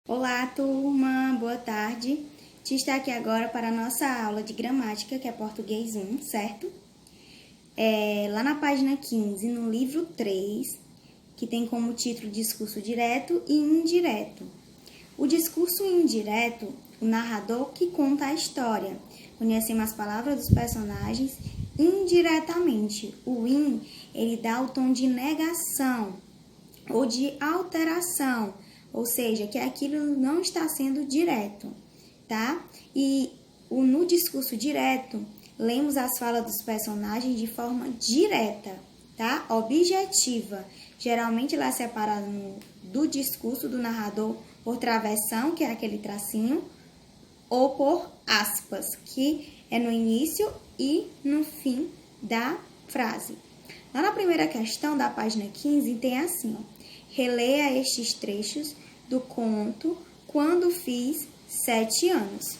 Olá, turma! Boa tarde! Te está aqui agora para a nossa aula de gramática, que é Português 1, certo? Lá na página 15, no livro 3, que tem como título Discurso Direto e Indireto. O discurso indireto, o narrador que conta a história. Conhecemos as palavras dos personagens indiretamente. O in, ele dá o tom de negação ou de alteração, ou seja, que aquilo não está sendo direto, tá? E no discurso direto, lemos as falas dos personagens de forma direta, tá? Objetiva. Geralmente ela é separada do discurso do narrador por travessão, que é aquele tracinho, ou por aspas, que é no início e no fim da frase. Lá na primeira questão da página 15 tem assim, ó. Releia estes trechos do conto Quando Fiz 7 anos.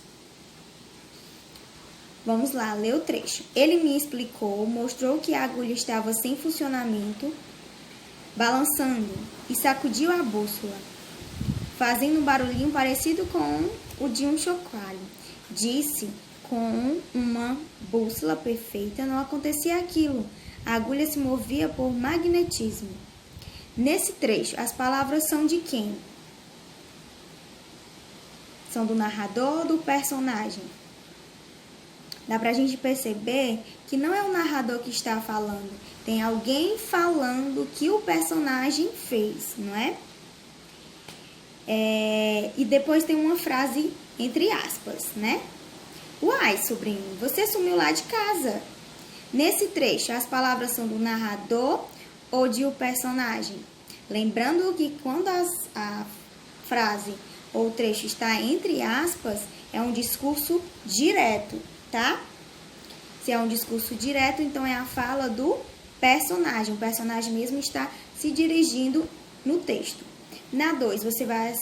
Vamos lá, ler o trecho. Ele me explicou, mostrou que a agulha estava sem funcionamento, balançando, e sacudiu a bússola, fazendo um barulhinho parecido com o de um chocalho. Disse, com uma bússola perfeita não acontecia aquilo. A agulha se movia por magnetismo. Nesse trecho, as palavras são de quem? São do narrador ou do personagem? Dá pra gente perceber que não é o narrador que está falando. Tem alguém falando o que o personagem fez, não é? E depois tem uma frase entre aspas, né? Uai, sobrinho, você sumiu lá de casa. Nesse trecho, as palavras são do narrador ou de o personagem? Lembrando que quando a frase ou trecho está entre aspas, é um discurso direto, tá? Se é um discurso direto, então é a fala do personagem. O personagem mesmo está se dirigindo no texto. Na 2, você vai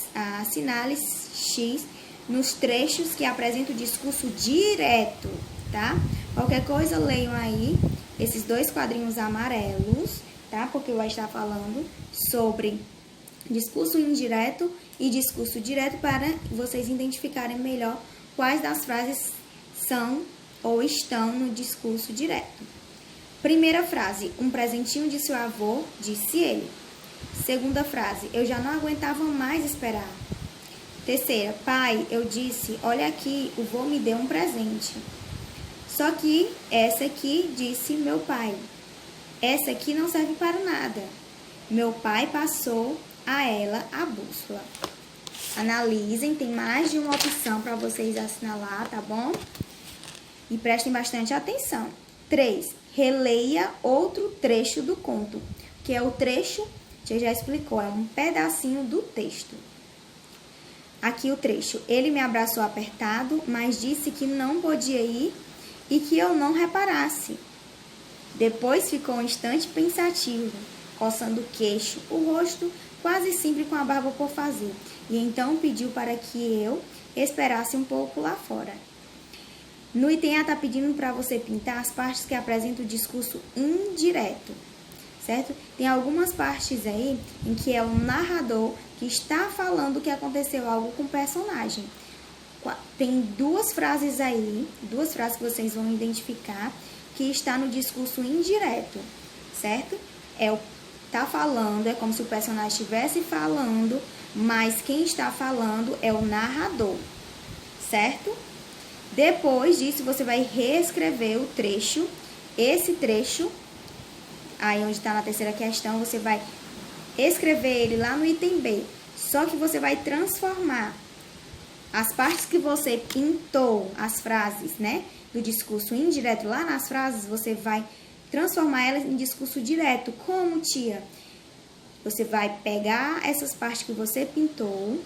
assinar X nos trechos que apresentam o discurso direto, tá? Qualquer coisa, leiam aí esses 2 quadrinhos amarelos, tá? Porque vai estar falando sobre discurso indireto e discurso direto para vocês identificarem melhor quais das frases são ou estão no discurso direto. Primeira frase, um presentinho de seu avô, disse ele. Segunda frase, eu já não aguentava mais esperar. Terceira, pai, eu disse, olha aqui, o vô me deu um presente. Só que essa aqui, disse meu pai. Essa aqui não serve para nada. Meu pai passou a ela a bússola. Analisem, tem mais de uma opção para vocês assinalar, tá bom? E prestem bastante atenção. 3. Releia outro trecho do conto, que é o trecho, você já explicou, é um pedacinho do texto. Aqui o trecho. Ele me abraçou apertado, mas disse que não podia ir e que eu não reparasse. Depois ficou um instante pensativo, coçando o queixo, o rosto quase sempre com a barba por fazer, e então pediu para que eu esperasse um pouco lá fora. No item A está pedindo para você pintar as partes que apresentam o discurso indireto, certo? Tem algumas partes aí em que é o narrador que está falando que aconteceu algo com o personagem. Tem 2 frases aí, 2 frases que vocês vão identificar que está no discurso indireto, certo? Tá falando, é como se o personagem estivesse falando, mas quem está falando é o narrador, certo? Depois disso, você vai reescrever o trecho. Esse trecho, aí onde está na terceira questão, você vai escrever ele lá no item B. Só que você vai transformar as partes que você pintou, as frases, né, do discurso indireto lá nas frases, você vai transformar elas em discurso direto. Como, tia? Você vai pegar essas partes que você pintou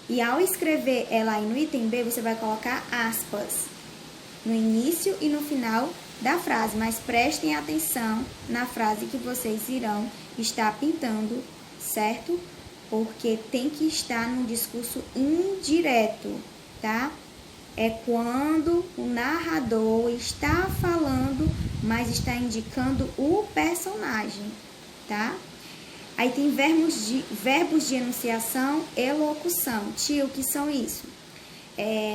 e ao escrever ela aí no item B, você vai colocar aspas no início e no final da frase. Mas prestem atenção na frase que vocês irão estar pintando, certo? Porque tem que estar no discurso indireto, tá? É quando o narrador está falando, mas está indicando o personagem, tá? Aí tem verbos de enunciação e locução. Tio, o que são isso?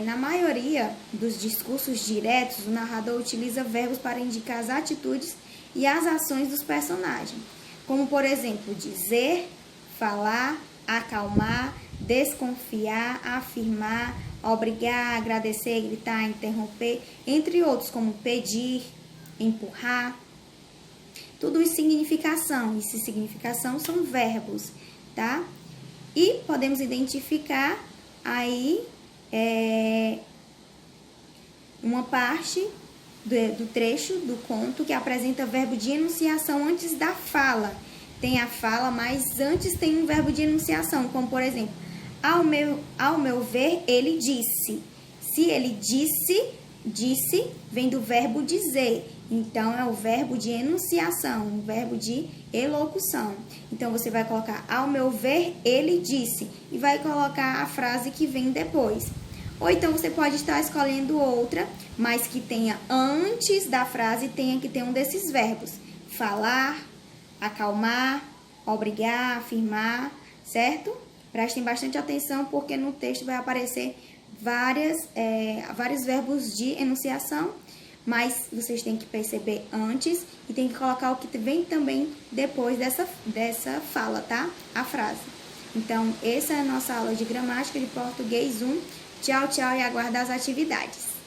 Na maioria dos discursos diretos, o narrador utiliza verbos para indicar as atitudes e as ações dos personagens, como, por exemplo, dizer, falar, acalmar, desconfiar, afirmar, obrigar, agradecer, gritar, interromper, entre outros, como pedir, empurrar. Tudo isso significação. E significação são verbos, tá? E podemos identificar aí uma parte do trecho do conto que apresenta verbo de enunciação antes da fala. Tem a fala, mas antes tem um verbo de enunciação, como por exemplo, ao meu ver, ele disse. Se ele disse vem do verbo dizer. Então, é o verbo de enunciação, um verbo de elocução. Então, você vai colocar, ao meu ver, ele disse. E vai colocar a frase que vem depois. Ou então, você pode estar escolhendo outra, mas que tenha antes da frase, tenha que ter um desses verbos. Falar, acalmar, obrigar, afirmar, certo? Prestem bastante atenção, porque no texto vai aparecer vários verbos de enunciação, mas vocês têm que perceber antes e tem que colocar o que vem também depois dessa fala, tá? A frase. Então, essa é a nossa aula de gramática de português 1. Tchau, tchau e aguardo as atividades.